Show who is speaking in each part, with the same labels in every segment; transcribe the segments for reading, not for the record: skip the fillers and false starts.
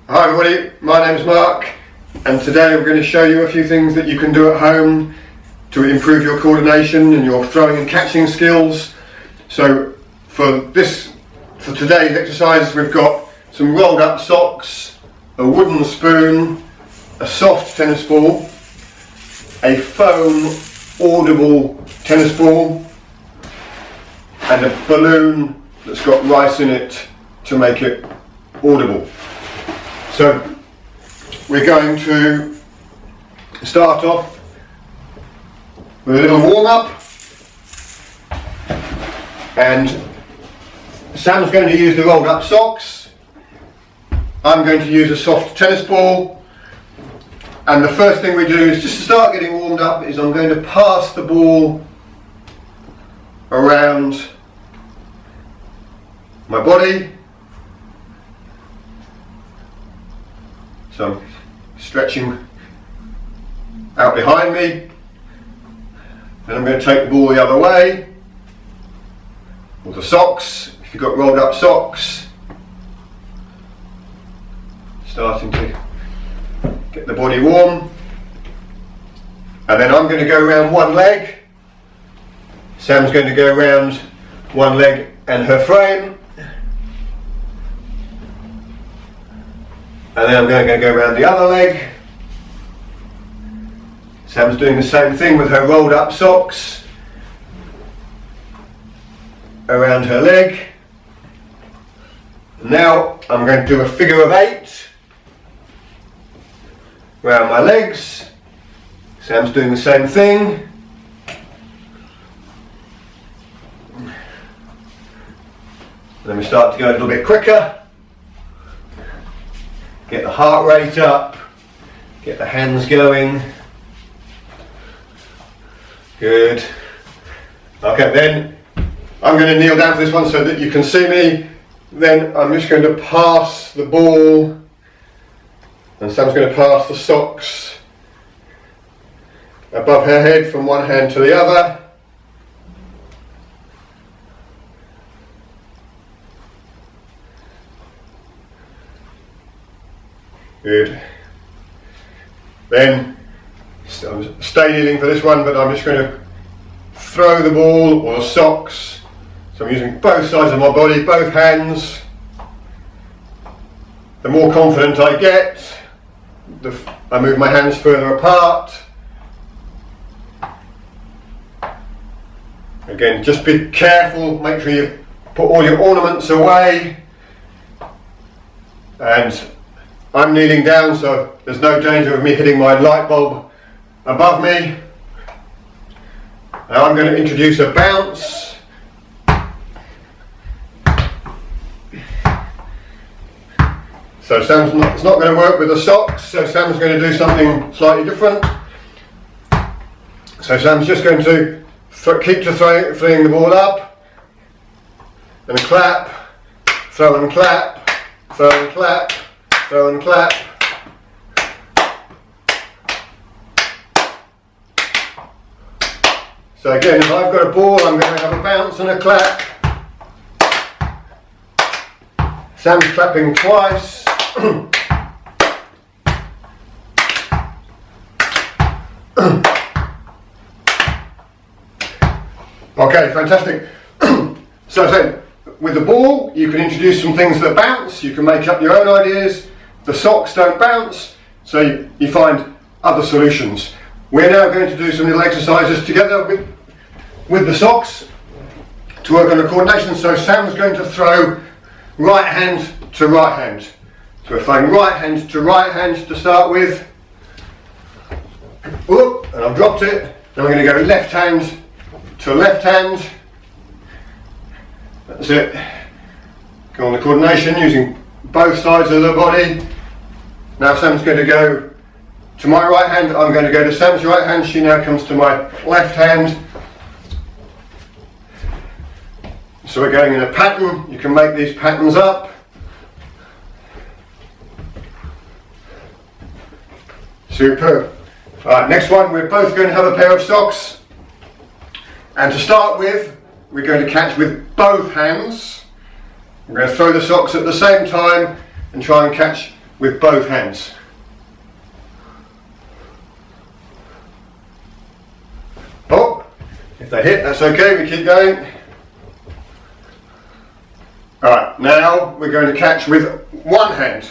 Speaker 1: Hi everybody, my name's Mark, and today we're going to show you a few things that you can do at home to improve your coordination and your throwing and catching skills. So for today's exercise, we've got some rolled up socks, a wooden spoon, a soft tennis ball, a foam audible tennis ball, and a balloon that's got rice in it to make it audible. So we're going to start off with a little warm up, and Sam's going to use the rolled up socks. I'm going to use a soft tennis ball, and the first thing we do is just to start getting warmed up is I'm going to pass the ball around my body. So I'm stretching out behind me, and I'm going to take the ball the other way, or the socks, if you've got rolled up socks, starting to get the body warm, and then I'm going to go around one leg, Sam's going to go around one leg and her frame, and then I'm going to go around the other leg. Sam's doing the same thing with her rolled up socks around her leg. Now I'm going to do a figure of 8 around my legs. Sam's doing the same thing. Then we start to go a little bit quicker. Get the heart rate up, get the hands going. Good. Okay, then I'm going to kneel down for this one so that you can see me. Then I'm just going to pass the ball, and Sam's going to pass the socks above her head from one hand to the other. Good. Then stay kneeling for this one, but I'm just going to throw the ball or the socks. So I'm using both sides of my body, both hands. The more confident I get, I move my hands further apart. Again, just be careful, make sure you put all your ornaments away. And I'm kneeling down, so there's no danger of me hitting my light bulb above me. Now I'm going to introduce a bounce. So it's not going to work with the socks, so Sam's going to do something slightly different. So Sam's just going to keep throwing the ball up, and clap, throw and clap, throw and clap, throw and clap. So again, if I've got a ball, I'm going to have a bounce and a clap. Sam's clapping twice. Okay, fantastic. So then, with the ball, you can introduce some things that bounce. You can make up your own ideas. The socks don't bounce, so you find other solutions. We're now going to do some little exercises together with the socks to work on the coordination. So Sam's going to throw right hand to right hand. So we're throwing right hand to start with. Whoop, and I've dropped it. Then we're going to go left hand to left hand. That's it. Go on the coordination using both sides of the body. Now Sam's going to go to my right hand, I'm going to go to Sam's right hand. She now comes to my left hand. So we're going in a pattern. You can make these patterns up. Superb. Alright, next one, we're both going to have a pair of socks. And to start with, we're going to catch with both hands. We're going to throw the socks at the same time and try and catch with both hands. Oh, if they hit, that's okay, we keep going. Alright, now we're going to catch with one hand.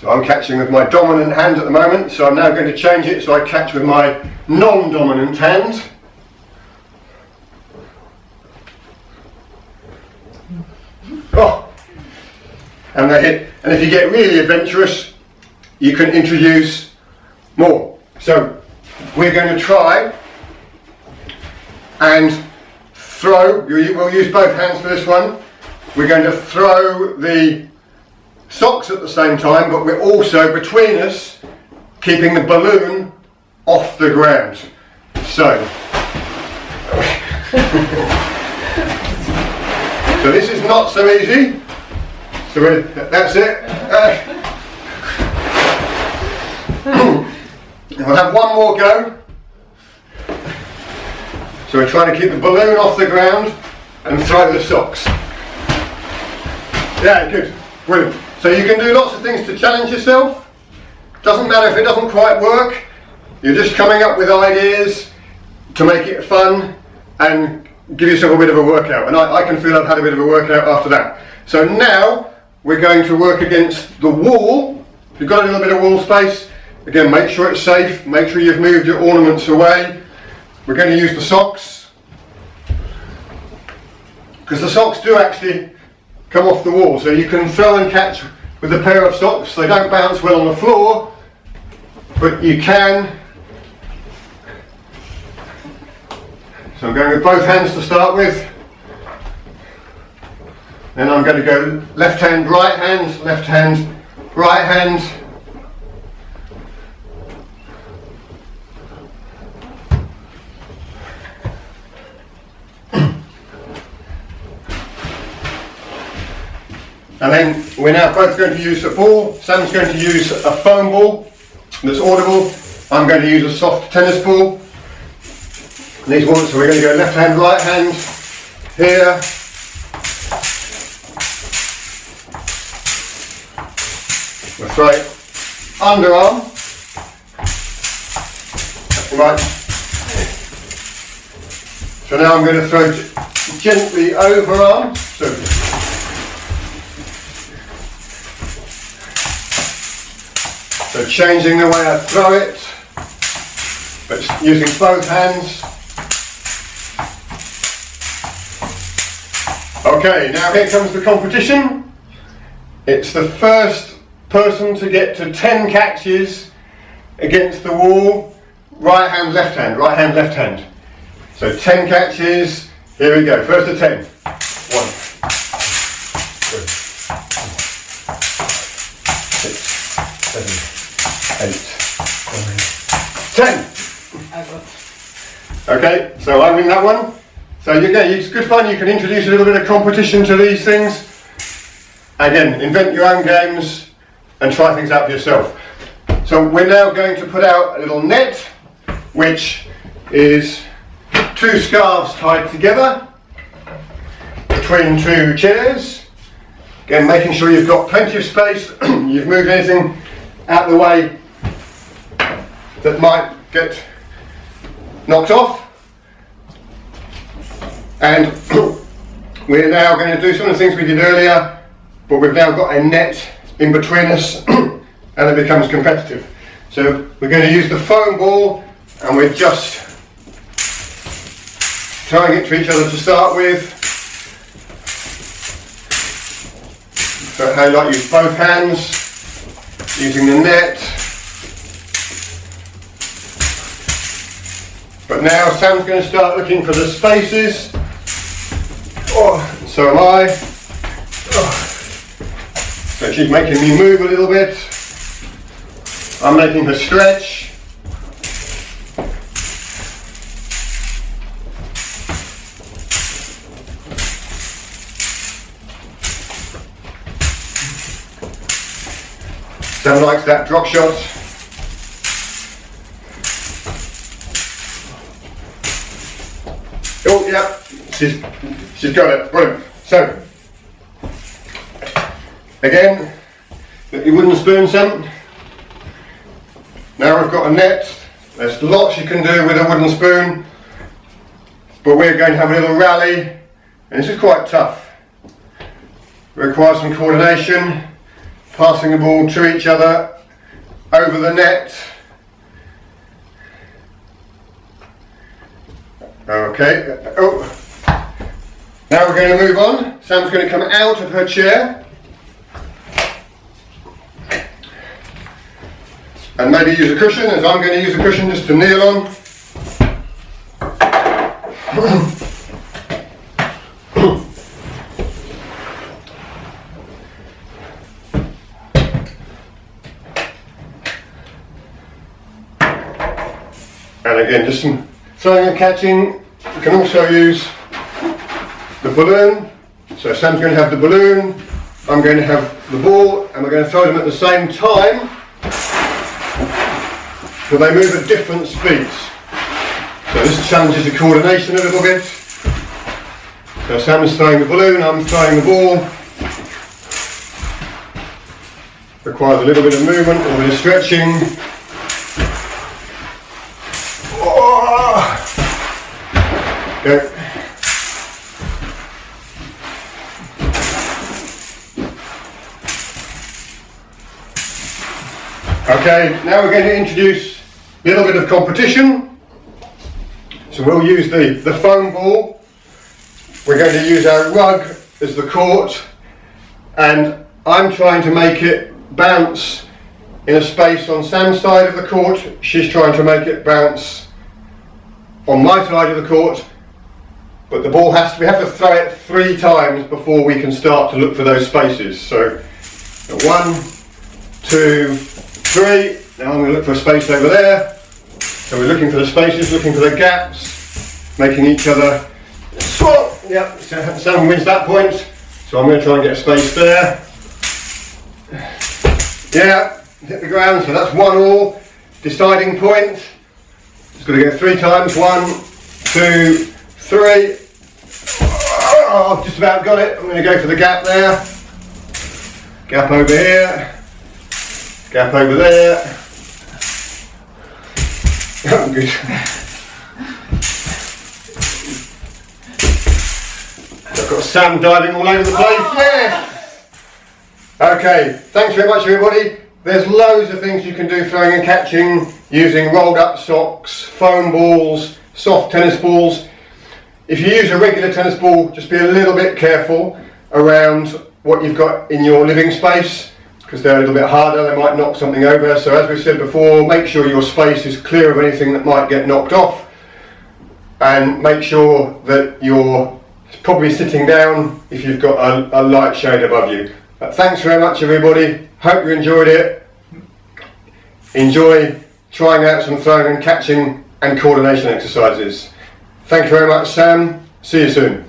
Speaker 1: So I'm catching with my dominant hand at the moment, so I'm now going to change it so I catch with my non-dominant hand. Oh! And they hit. And if you get really adventurous, you can introduce more. So we're going to try and throw, we'll use both hands for this one. We're going to throw the socks at the same time, but we're also, between us, keeping the balloon off the ground. So, so this is not so easy. So that's it. We'll have one more go. So we're trying to keep the balloon off the ground and throw the socks. Yeah, good, brilliant. So you can do lots of things to challenge yourself. Doesn't matter if it doesn't quite work. You're just coming up with ideas to make it fun and give yourself a bit of a workout. And I can feel I've had a bit of a workout after that. So now we're going to work against the wall. If you've got a little bit of wall space, again, make sure it's safe. Make sure you've moved your ornaments away. We're going to use the socks, because the socks do actually come off the wall, so you can throw and catch with a pair of socks. They don't bounce well on the floor, but you can. So I'm going with both hands to start with. Then I'm going to go left hand, right hand, left hand, right hand. And then we're now both going to use a ball. Sam's going to use a foam ball that's audible. I'm going to use a soft tennis ball. And these ones, so we're going to go left hand, right hand here. We'll throw it underarm. Right. So now I'm going to throw it gently overarm. So changing the way I throw it, but using both hands. Okay, now here comes the competition. It's the first person to get to 10 catches against the wall. Right hand, left hand, right hand, left hand. So 10 catches, here we go, first to 10. 1, 2, 6, 7, 8, 9, 10. Okay, so I win that one. So it's good fun. You can introduce a little bit of competition to these things. Again, invent your own games and try things out for yourself. So we're now going to put out a little net, which is 2 scarves tied together between 2 chairs. Again, making sure you've got plenty of space. You've moved anything out of the way that might get knocked off. And we're now going to do some of the things we did earlier, but we've now got a net in between us and it becomes competitive. So we're going to use the foam ball and we're just throwing it to each other to start with. So how you like use both hands, using the net. But now Sam's going to start looking for the spaces. Oh, so am I. Oh. So she's making me move a little bit. I'm making her stretch. Sam likes that drop shot. Oh yeah, She's got it. Brilliant. So, again, get your wooden spoon, Sam. Now we've got a net. There's lots you can do with a wooden spoon, but we're going to have a little rally, and this is quite tough. It requires some coordination, passing the ball to each other, over the net. Okay, oh. Now we're going to move on. Sam's going to come out of her chair and maybe use a cushion, as I'm going to use a cushion just to kneel on. And again, just some throwing and catching. You can also use the balloon. So Sam's going to have the balloon, I'm going to have the ball, and we're going to throw them at the same time, but they move at different speeds. So this challenges the coordination a little bit. So Sam's throwing the balloon, I'm throwing the ball. Requires a little bit of movement, a little bit of stretching. Go. Okay, now we're going to introduce a little bit of competition. So we'll use the foam ball. We're going to use our rug as the court, and I'm trying to make it bounce in a space on Sam's side of the court. She's trying to make it bounce on my side of the court. But the ball we have to throw it 3 times before we can start to look for those spaces. So 1, 2, 3. Now I'm going to look for a space over there. So we're looking for the spaces, looking for the gaps, making each other swap. Yep, Sam wins that point. So I'm going to try and get a space there. Yeah, hit the ground. So that's 1-all. Deciding point. Just got to go 3 times. 1, 2, 3. Oh, I've just about got it. I'm going to go for the gap there. Gap over here. Gap over there. Oh, good. I've got Sam diving all over the place. Yes! Okay, thanks very much everybody. There's loads of things you can do throwing and catching using rolled up socks, foam balls, soft tennis balls. If you use a regular tennis ball, just be a little bit careful around what you've got in your living space, because they're a little bit harder, they might knock something over. So as we said before, make sure your space is clear of anything that might get knocked off, and make sure that you're probably sitting down if you've got a light shade above you. But thanks very much everybody, hope you enjoyed it. Enjoy trying out some throwing and catching and coordination exercises. Thank you very much, Sam. See you soon.